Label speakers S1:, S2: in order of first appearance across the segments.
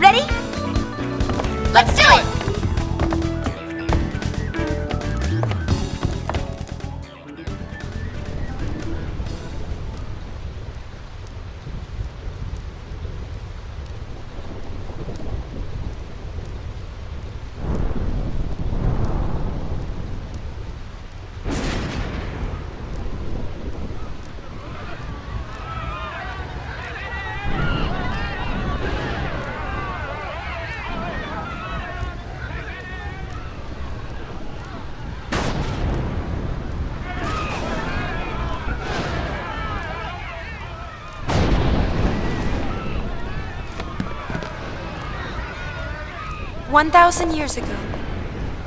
S1: Ready? Let's do it!
S2: 1,000 years ago,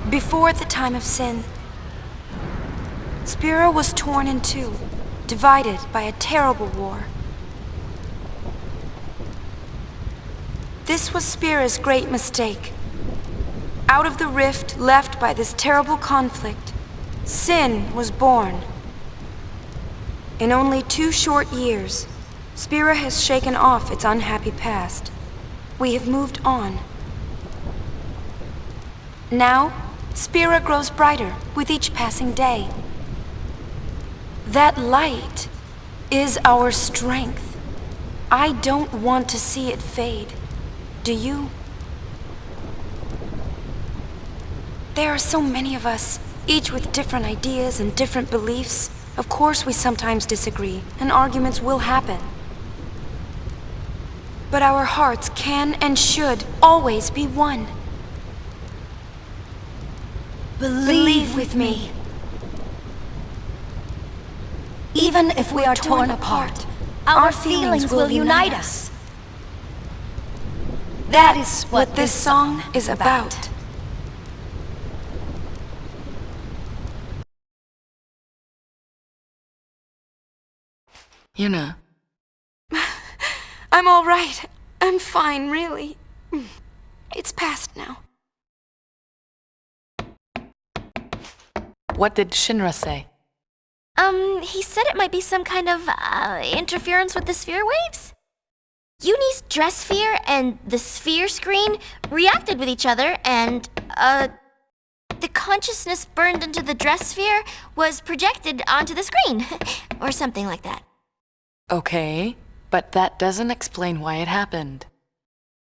S2: before the time of sin, Spira was torn in two, divided by a terrible war. This was Spira's great mistake. Out of the rift left by this terrible conflict, sin was born. In only 2 short years, Spira has shaken off its unhappy past. We have moved on. Now, Spira grows brighter with each passing day. That light is our strength. I don't want to see it fade. Do you? There are so many of us, each with different ideas and different beliefs. Of course we sometimes disagree, and arguments will happen. But our hearts can and should always be one. Believe with me.
S1: Even if we are torn apart, our feelings will unite us.
S2: That is what this song is about.
S3: Yuna.
S2: I'm all right. I'm fine, really. It's past now.
S3: What did Shinra say?
S1: He said it might be some kind of, interference with the sphere waves. Yunie's dress sphere and the sphere screen reacted with each other, and, the consciousness burned into the dress sphere was projected onto the screen. Or something like that.
S3: Okay, but that doesn't explain why it happened.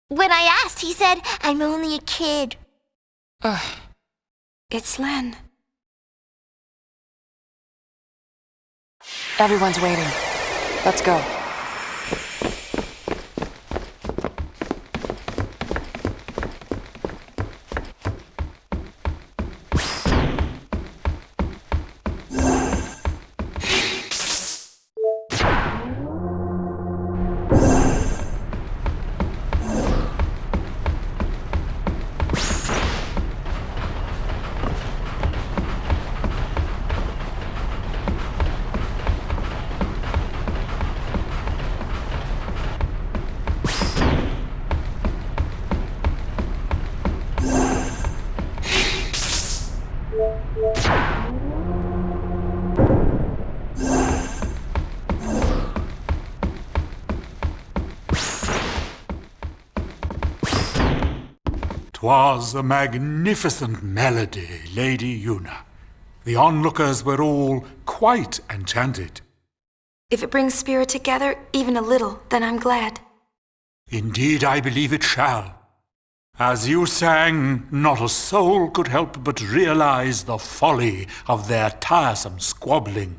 S1: When I asked, he said, "I'm only a kid."
S3: Ugh.
S2: It's Len.
S3: Everyone's waiting. Let's go.
S4: "'Twas a magnificent melody, Lady Yuna. The onlookers were all quite enchanted.
S2: If it brings Spira together, even a little, then I'm glad.
S4: Indeed, I believe it shall. As you sang, not a soul could help but realize the folly of their tiresome squabbling.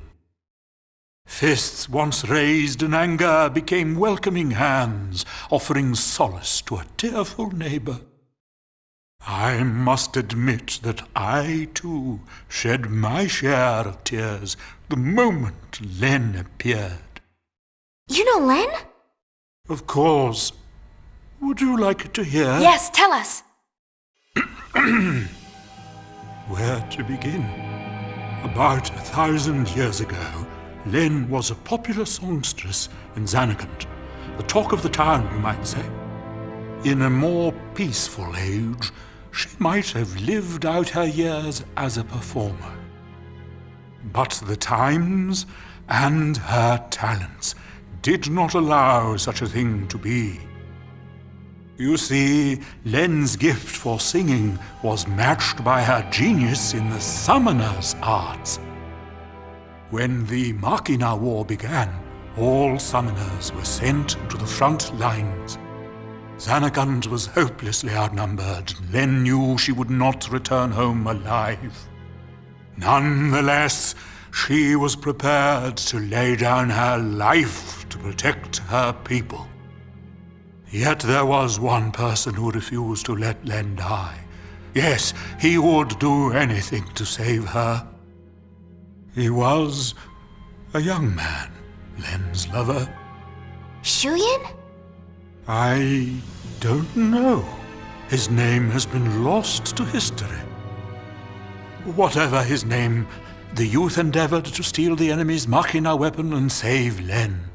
S4: Fists once raised in anger became welcoming hands, offering solace to a tearful neighbor. I must admit that I, too, shed my share of tears the moment Len appeared.
S1: You know Len?
S4: Of course. Would you like to hear?
S2: Yes, tell us.
S4: Where to begin? About 1,000 years ago, Len was a popular songstress in Zanarkand, the talk of the town, you might say. In a more peaceful age, she might have lived out her years as a performer. But the times and her talents did not allow such a thing to be. You see, Len's gift for singing was matched by her genius in the summoner's arts. When the Machina War began, all summoners were sent to the front lines. Xanagund was hopelessly outnumbered. Len knew she would not return home alive. Nonetheless, she was prepared to lay down her life to protect her people. Yet there was one person who refused to let Len die. Yes, he would do anything to save her. He was a young man, Len's lover.
S1: Shuyin?
S4: I don't know. His name has been lost to history. Whatever his name, the youth endeavored to steal the enemy's Machina weapon and save Len.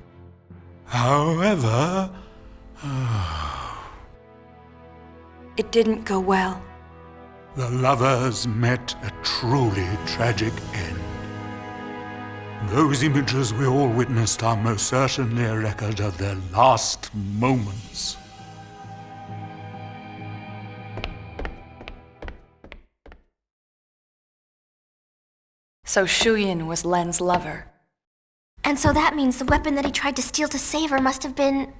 S4: However...
S2: It didn't go well.
S4: the lovers met a truly tragic end. Those images we all witnessed are most certainly a record of their last moments.
S3: So Shuyin was Len's lover.
S1: And so that means the weapon that he tried to steal to save her must have been,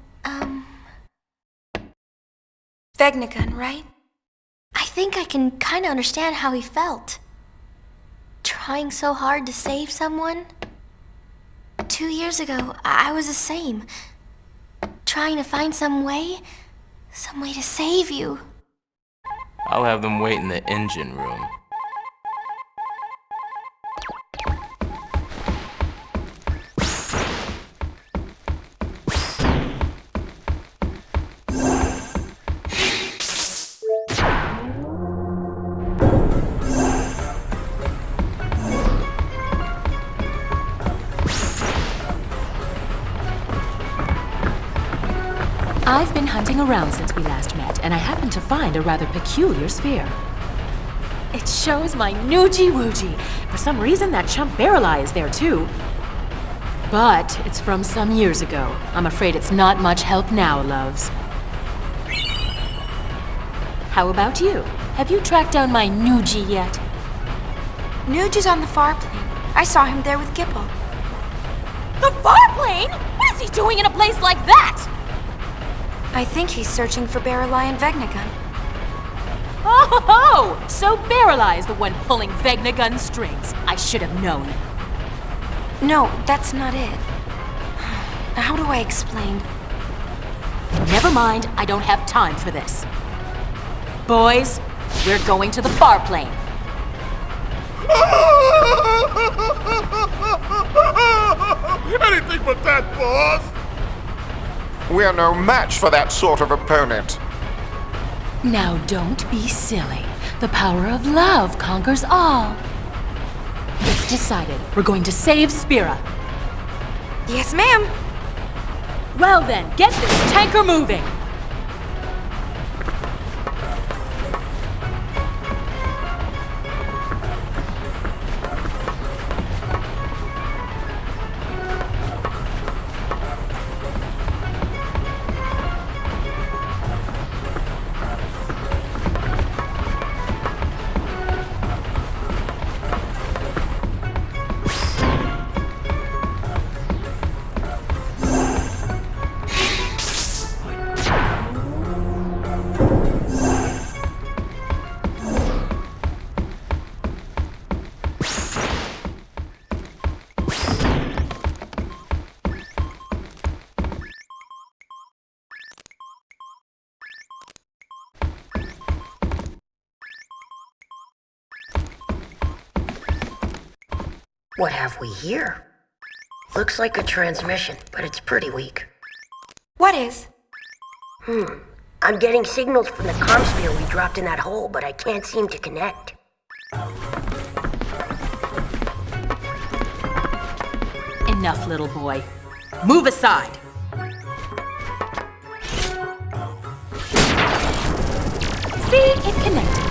S2: Vegnagun, right?
S1: I think I can kinda understand how he felt. Trying so hard to save someone. 2 years ago, I was the same. Trying to find some way to save you.
S5: I'll have them wait in the engine room.
S6: I've been hunting around since we last met, and I happened to find a rather peculiar sphere. It shows my Noogie-Woogie. For some reason, that chump Barrel-Eye is there too. But it's from some years ago. I'm afraid it's not much help now, loves. How about you? Have you tracked down my Noogie yet?
S2: Nuge is on the far plane. I saw him there with Gipple.
S6: The Farplane? What is he doing in a place like that?
S2: I think he's searching for Barrel-Eye and Vegnagun.
S6: Oh, so Barrel-Eye is the one pulling Vegnagun strings. I should have known.
S2: No, that's not it. How do I explain?
S6: Never mind, I don't have time for this. Boys, we're going to the Farplane.
S7: Anything but that, boss!
S8: We're no match for that sort of opponent.
S6: Now don't be silly. The power of love conquers all. It's decided. We're going to save Spira.
S2: Yes, ma'am.
S6: Well then, get this tanker moving.
S9: What have we here? Looks like a transmission, but it's pretty weak.
S2: What is?
S9: I'm getting signals from the comm sphere we dropped in that hole, but I can't seem to connect.
S6: Enough, little boy. Move aside. See, it connected.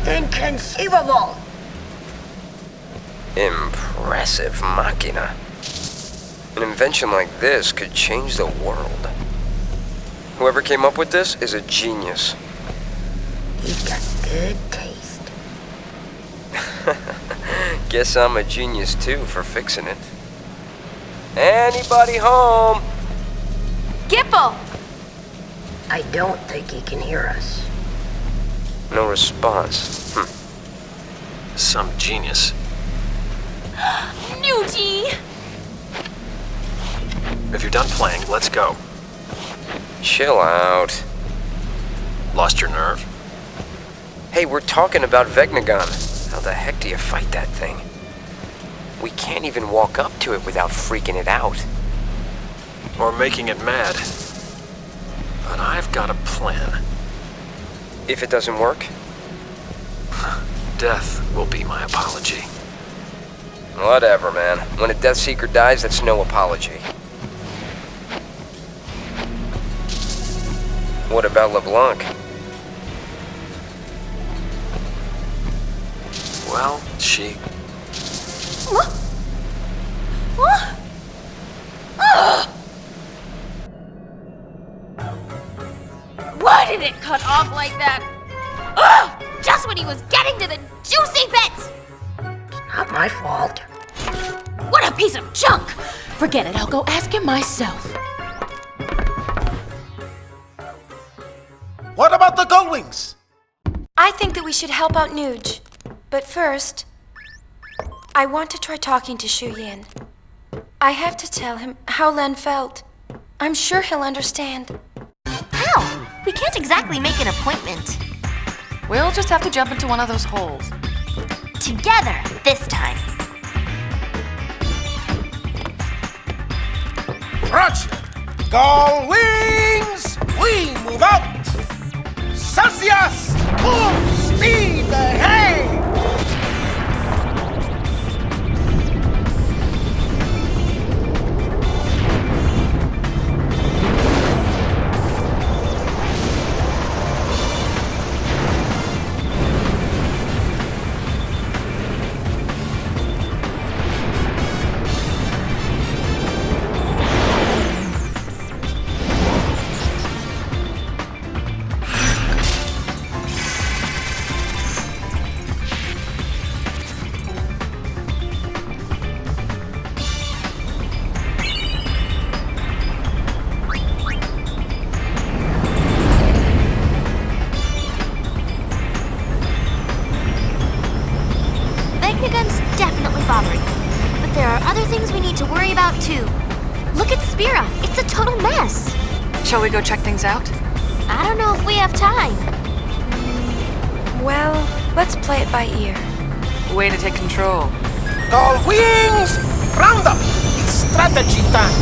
S9: Inconceivable!
S5: Impressive machina.
S7: An invention like this could change the world. Whoever came up with this is a genius.
S9: He's got good taste.
S7: Guess I'm a genius too for fixing it. Anybody home?
S2: Gipple!
S9: I don't think he can hear us.
S7: No response.
S10: Some genius.
S6: Nuji!
S10: If you're done playing, let's go.
S7: Chill out.
S10: Lost your nerve?
S7: Hey, we're talking about Vegnagon. How the heck do you fight that thing? We can't even walk up to it without freaking it out.
S10: Or making it mad. But I've got a plan.
S7: If it doesn't work?
S10: Death will be my apology.
S7: Whatever, man. When a Death Seeker dies, that's no apology. What about LeBlanc?
S10: Well, she...
S1: Why did it cut off like that? Ugh! Just when he was getting to the juicy bits!
S9: Not my fault.
S1: What a piece of junk!
S6: Forget it, I'll go ask him myself.
S11: What about the Gullwings?
S2: I think that we should help out Nuge. But first, I want to try talking to Shu Yin. I have to tell him how Len felt. I'm sure he'll understand.
S1: How? We can't exactly make an appointment.
S3: We'll just have to jump into one of those holes.
S1: Together, this time.
S11: Roger. Gullwings, we move out. Celsius, full speed ahead.
S1: Vegnagun's definitely bothering me, but there are other things we need to worry about too. Look at Spira, it's a total mess.
S3: Shall we go check things out?
S1: I don't know if we have time.
S2: Well, let's play it by ear.
S3: Way to take control.
S11: Gullwings, round up. It's strategy time.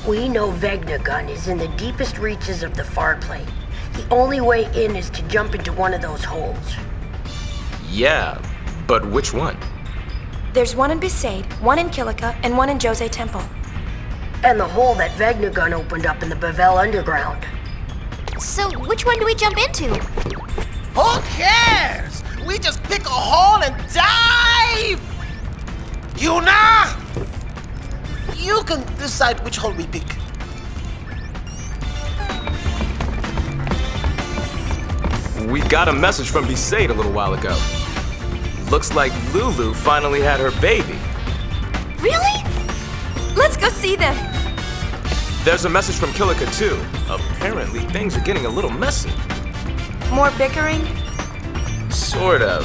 S9: We know Vegnagun is in the deepest reaches of the far plane. The only way in is to jump into one of those holes.
S5: Yeah, but which one?
S2: There's one in Besaid, one in Kilika, and one in Jose Temple.
S9: And the hole that Vegnagun opened up in the Bavel Underground.
S1: So which one do we jump into?
S11: Who cares? We just pick a hole and dive! Yuna! You can decide which hole we pick.
S5: We got a message from Besaid a little while ago. Looks like Lulu finally had her baby.
S2: Really? Let's go see them.
S5: There's a message from Kilika too. Apparently things are getting a little messy.
S2: More bickering?
S5: Sort of.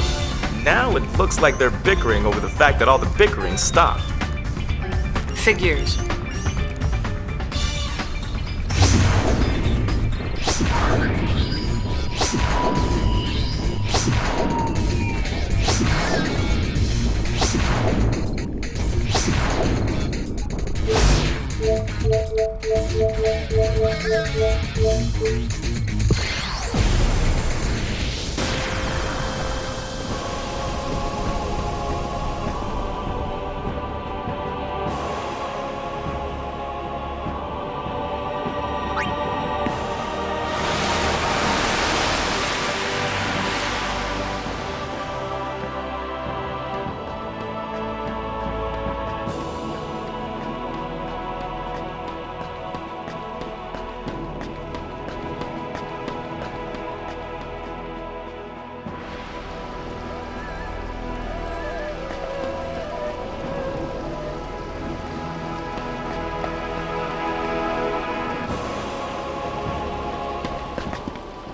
S5: Now it looks like they're bickering over the fact that all the bickering stopped.
S3: Figures.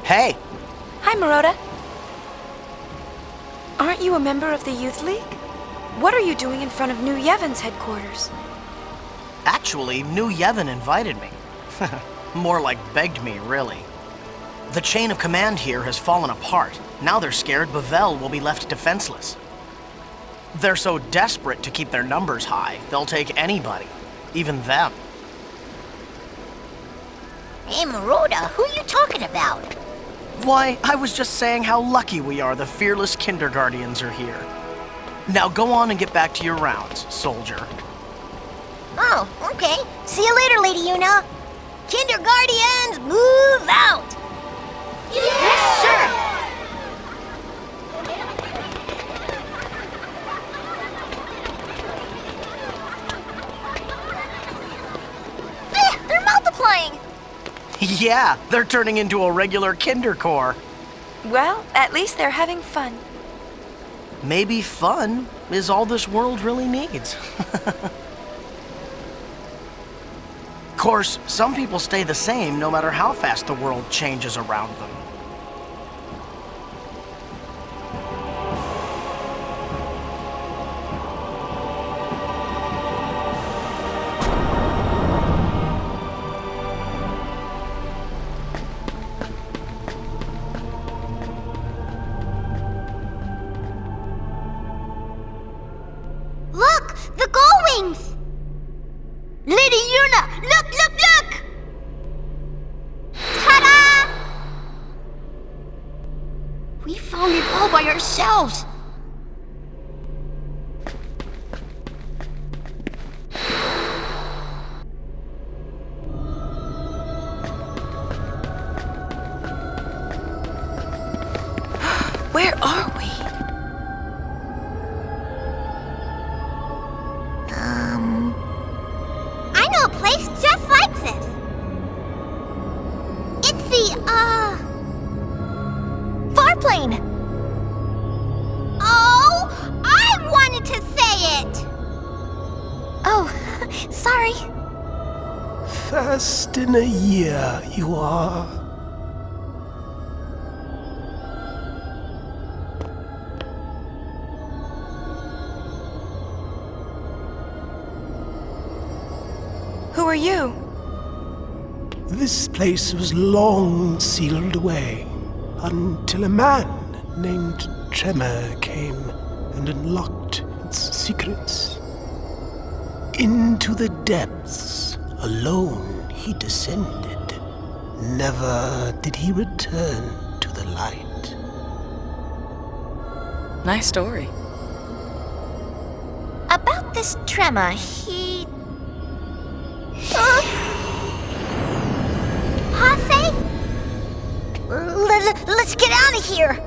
S12: Hey!
S2: Hi, Maroda. Aren't you a member of the Youth League? What are you doing in front of New Yevon's headquarters?
S12: Actually, New Yevon invited me. More like begged me, really. The chain of command here has fallen apart. Now they're scared Bavel will be left defenseless. They're so desperate to keep their numbers high, they'll take anybody, even them.
S9: Hey, Maroda, who you talking about?
S12: Why, I was just saying how lucky we are the fearless Kinderguardians are here. Now go on and get back to your rounds, soldier.
S9: Oh, okay. See you later, Lady Yuna. Kinderguardians, move out! Yes, sir!
S1: They're multiplying!
S12: Yeah, they're turning into a regular Kinder Corps.
S2: Well, at least they're having fun.
S12: Maybe fun is all this world really needs. Of course, some people stay the same no matter how fast the world changes around them.
S1: Look! The gull wings! Lady Yuna! Look, look, look! Ta-da! We found it all by ourselves!
S2: Where are we?
S1: I know a place just like this. It's the, Farplane! Oh, I wanted to say it! Oh, sorry.
S13: First in a year, you are.
S2: Who are you?
S13: This place was long sealed away, until a man named Tremor came and unlocked its secrets. Into the depths, alone he descended. Never did he return to the light.
S3: Nice story.
S1: About this Tremor, he... Hase?
S9: Let's get out of here!